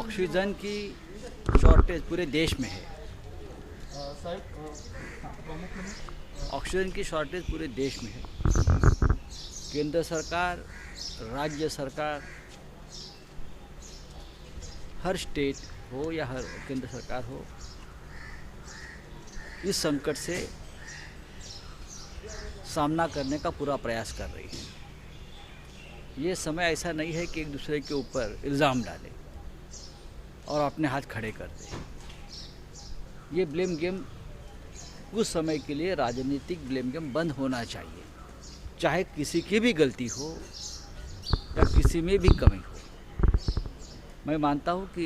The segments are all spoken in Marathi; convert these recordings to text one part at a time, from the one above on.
ऑक्सीजन की शॉर्टेज पूरे देश में है। ऑक्सीजन की शॉर्टेज पूरे देश में है। केंद्र सरकार, राज्य सरकार, हर स्टेट हो या हर केंद्र सरकार हो, इस संकट से सामना करने का पूरा प्रयास कर रही है। ये समय ऐसा नहीं है कि एक दूसरे के ऊपर इल्ज़ाम डालें और अपने हाथ खड़े कर दें। ये ब्लेम गेम कुछ समय के लिए राजनीतिक ब्लेम गेम बंद होना चाहिए, चाहे किसी की भी गलती हो या किसी में भी कमी हो। मैं मानता हूँ कि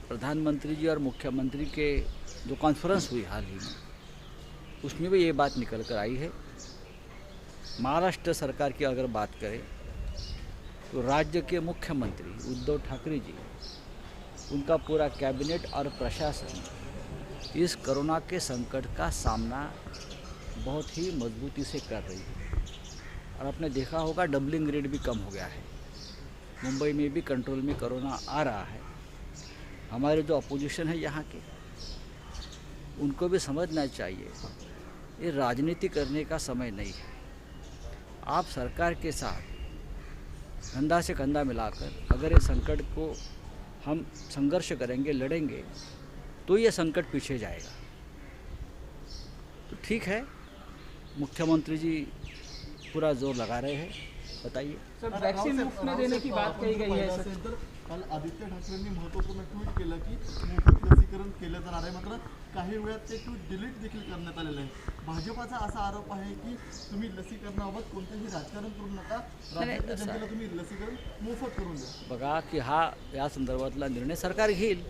प्रधानमंत्री जी और मुख्यमंत्री के जो कॉन्फ्रेंस हुई हाल ही में, उसमें भी ये बात निकल कर आई है। महाराष्ट्र सरकार की अगर बात करें तो राज्य के मुख्यमंत्री उद्धव ठाकरे जी, उनका पूरा कैबिनेट और प्रशासन इस कोरोना के संकट का सामना बहुत ही मजबूती से कर रही है। और आपने देखा होगा डबलिंग रेट भी कम हो गया है। मुंबई में भी कंट्रोल में कोरोना आ रहा है। हमारे जो अपोजिशन है यहाँ के, उनको भी समझना चाहिए ये राजनीति करने का समय नहीं है। आप सरकार के साथ कंधा से कंधा मिलाकर अगर ये संकट को हम संघर्ष करेंगे, लड़ेंगे, तो ये संकट पीछे जाएगा। तो ठीक है, मुख्यमंत्री जी पूरा जोर लगा रहे हैं। बताइए सर, वैक्सीन मुफ्त में देने की बात कही गई है सर। काल आदित्य ठाकरेंनी महत्त्वपूर्ण ट्विट केलं की मोफत लसीकरण केलं जाणार आहे, मात्र काही वेळात ते ट्विट डिलीट देखील करण्यात आलेलं आहे। भाजपाचा असा आरोप आहे की तुम्ही लसीकरणाबाबत कोणतेही राजकारण करू नका, राज्यातल्या जनतेला तुम्ही लसीकरण मोफत करून द्या। बघा की हा या संदर्भातला निर्णय सरकार घेईल।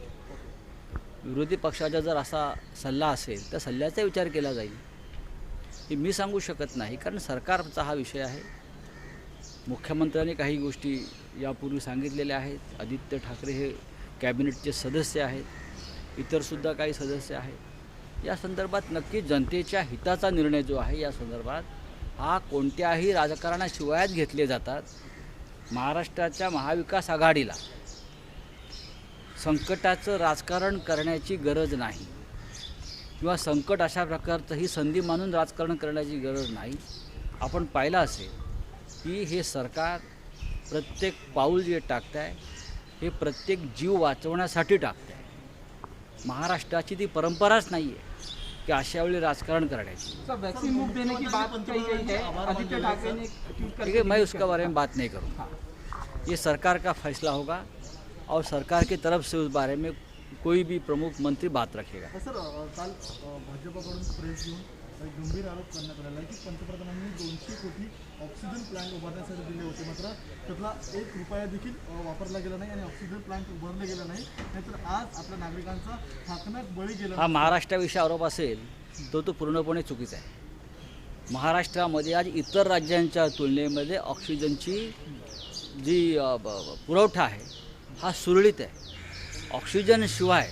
विरोधी पक्षाचा जर असा सल्ला असेल तर सल्ल्याचा विचार केला जाईल। हे मी सांगू शकत नाही, कारण सरकारचा हा विषय आहे। मुख्यमंत्र्यांनी काही गोष्टी यापूर्वी सांगितलेल्या आहेत। आदित्य ठाकरे हे कॅबिनेटचे सदस्य आहेत, इतरसुद्धा काही सदस्य आहेत। या संदर्भात नक्की जनतेच्या हिताचा निर्णय जो आहे या संदर्भात हा कोणत्याही राजकारणाशिवायच घेतले जातात। महाराष्ट्राच्या महाविकास आघाडीला संकटाचं राजकारण करण्याची गरज नाही, किंवा संकट अशा प्रकारचं ही संधी मानून राजकारण करण्याची गरज नाही। आपण पाहिलं असेल की हे सरकार प्रत्येक पाऊल जे टाकत आहे हे प्रत्येक जीव वाचवण्यासाठी टाकत आहे। महाराष्ट्राची ती परंपराच नाही आहे की अशा वेळी राजकारण करण्याची। सर, वैक्सीन मुफ्त देने की बात कही गई है। आदित्य ठाकरे ने ट्वीट ठीक है, मैं उसके बारे में बात नहीं करूँगा। ये सरकार का फैसला होगा और सरकार की तरफ से उस बारे में कोई भी प्रमुख मंत्री बात रखेगा। सर, काल भाजपाकडून प्रेस घेऊन एक गंभीर आरोप करण्यात आलेला आहे की पंतप्रधानांनी 200 कोटी ऑक्सिजन प्लांट उभारण्यासाठी दिले होते, मात्र त्यातला 1 रुपया देखील वापरला गेला नाही आणि ऑक्सिजन प्लांट उभारले गेले नाही। नाहीतर आज आपल्या नागरिकांचा हाकण्यात बळी गेला। हा महाराष्ट्राविषयी आरोप असेल तो पूर्णपणे चुकीचा आहे। महाराष्ट्रामध्ये आज इतर राज्यांच्या तुलनेमध्ये ऑक्सिजनची जी पुरवठा आहे हा सुरळीत आहे। ऑक्सिजनशिवाय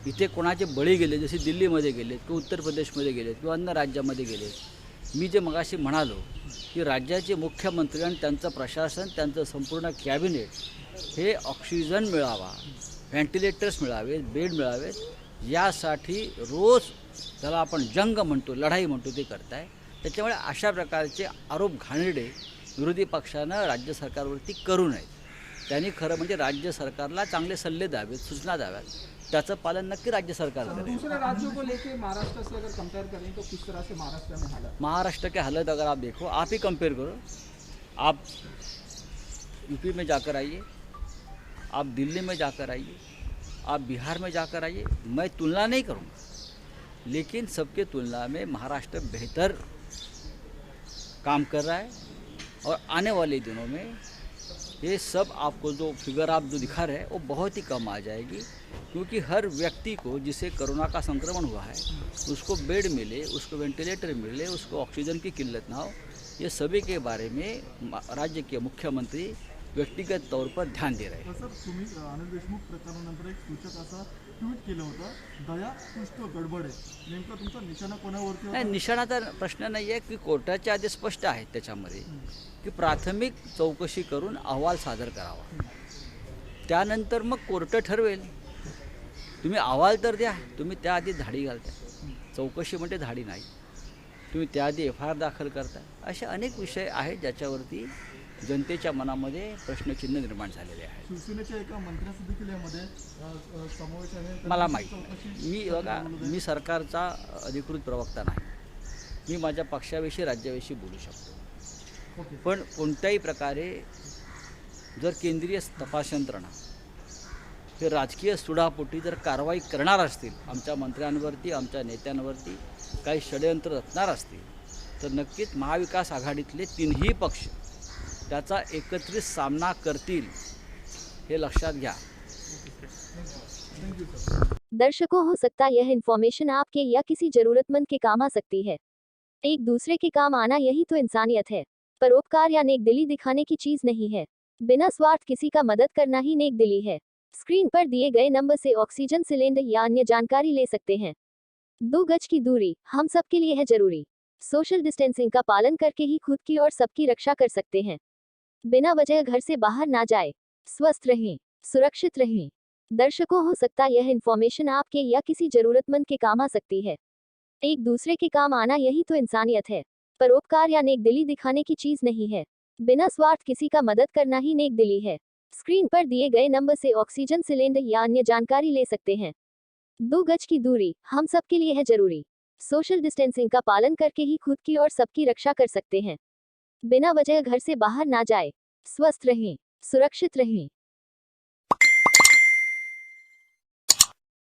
इथे कोणाचे बळी गेले, जसे दिल्लीमध्ये गेलेत किंवा उत्तर प्रदेशमध्ये गेलेत किंवा अन्य राज्यामध्ये गेलेत। मी जे मगाशी म्हणालो की राज्याचे मुख्यमंत्री आणि त्यांचं प्रशासन, त्यांचं संपूर्ण कॅबिनेट हे ऑक्सिजन मिळावा, व्हेंटिलेटर्स मिळावेत, बेड मिळावेत, यासाठी रोज त्याला आपण जंग म्हणतो, लढाई म्हणतो, ते करत आहे। त्याच्यामुळे अशा प्रकारचे आरोप घाणेरडे विरोधी पक्षानं राज्य सरकारवरती करू नयेत। त्यांनी खरं म्हणजे राज्य सरकारला चांगले सल्ले द्यावेत, सूचना द्याव्यात, त्याचं पालन नक्की राज्य सरकार करें। दूसरे राज्यों को लेके महाराष्ट्र से अगर कंपेयर करें तो किस तरह से महाराष्ट्र में हालत? महाराष्ट्र के हालत अगर आप देखो, आप ही कंपेयर करो। आप यूपी में जाकर आइए, आप दिल्ली में जाकर आइए, आप बिहार में जाकर आइए। मैं तुलना नहीं करूँगा, लेकिन सबके तुलना में महाराष्ट्र बेहतर काम कर रहा है। और आने वाले दिनों में ये सब आपको जो फिगर आप जो दिखा रहे हैं वो बहुत ही कम आ जाएगी, क्योंकि हर व्यक्ति को जिसे कोरोना का संक्रमण हुआ है उसको बेड मिले, उसको वेंटिलेटर मिले, उसको ऑक्सीजन की किल्लत ना हो, ये सभी के बारे में राज्य के मुख्यमंत्री व्यक्तिगत तौर पर ध्यान दे रहे हैं। सर, तुम्ही अनिल देशमुख प्रकरणानंतर एक सूचक असा ट्विट केलं होतं, दया पुष्प गडबड आहे, नेमका तुमचा निशाणा कोणावरती होता? नाही, निशाणाचा प्रश्न नाही आहे की कोर्टाचे आदेश स्पष्ट आहेत त्याच्यामध्ये की प्राथमिक चौकशी करून अहवाल सादर करावा। त्यानंतर मग कोर्ट ठरवेल. तुम्ही अहवाल तर द्या, तुम्ही त्याआधी धाडी घालताय. चौकशी म्हणजे धाडी नाही. तुम्ही त्याआधी FIR दाखल करताय. असे अनेक विषय आहेत ज्याच्यावरती जनतेच्या मनामध्ये प्रश्नचिन्ह निर्माण झालेले आहे. शिवसेनेच्या एका मंत्र्याचा देखील यामध्ये समावेश आहे. मला माहीत नाही. मी सरकारचा अधिकृत प्रवक्ता नाही. मी माझ्या पक्षाविषयी राज्याविषयी बोलू शकतो. ओके. पण कोणत्याही प्रकारे जर केंद्रीय तपास यंत्रणा हे राजकीय सुडापोटी जर कारवाई करणार असतील, आमच्या मंत्र्यांवरती, आमच्या नेत्यांवरती काही षडयंत्र रचणार असतील, तर नक्कीच महाविकास आघाडीतले तीनही पक्ष त्याचा एकत्रित सामना करतील, हे लक्षात घ्या. दर्शकों, हो सकता यह इन्फॉर्मेशन आपके या किसी जरूरतमंद के काम आ सकती है. एक दूसरे के काम आना यही तो इंसानियत है. परोपकार या नेकदिली दिखाने की चीज नहीं है. बिना स्वार्थ किसी का मदद करना ही नेकदिली है. स्क्रीन पर दिए गए नंबर से ऑक्सीजन सिलेंडर या अन्य जानकारी ले सकते हैं. 2 गज की दूरी हम सबके लिए है जरूरी. सोशल डिस्टेंसिंग का पालन करके ही खुद की और सबकी रक्षा कर सकते हैं. बिना वजह घर से बाहर ना जाए. स्वस्थ रहें, सुरक्षित रहें. दर्शकों, हो सकता यह इन्फॉर्मेशन आपके या किसी जरूरतमंद के काम आ सकती है. एक दूसरे के काम आना यही तो इंसानियत है. परोपकार या नेकदिली दिखाने की चीज नहीं है. बिना स्वार्थ किसी का मदद करना ही नेकदिली है. स्क्रीन पर दिए गए नंबर से ऑक्सीजन सिलेंडर या अन्य जानकारी ले सकते हैं. 2 गज की दूरी हम सबके लिए है जरूरी. सोशल डिस्टेंसिंग का पालन करके ही खुद की और सबकी रक्षा कर सकते हैं. बिना वजह घर से बाहर ना जाए. स्वस्थ रहें, सुरक्षित रहें.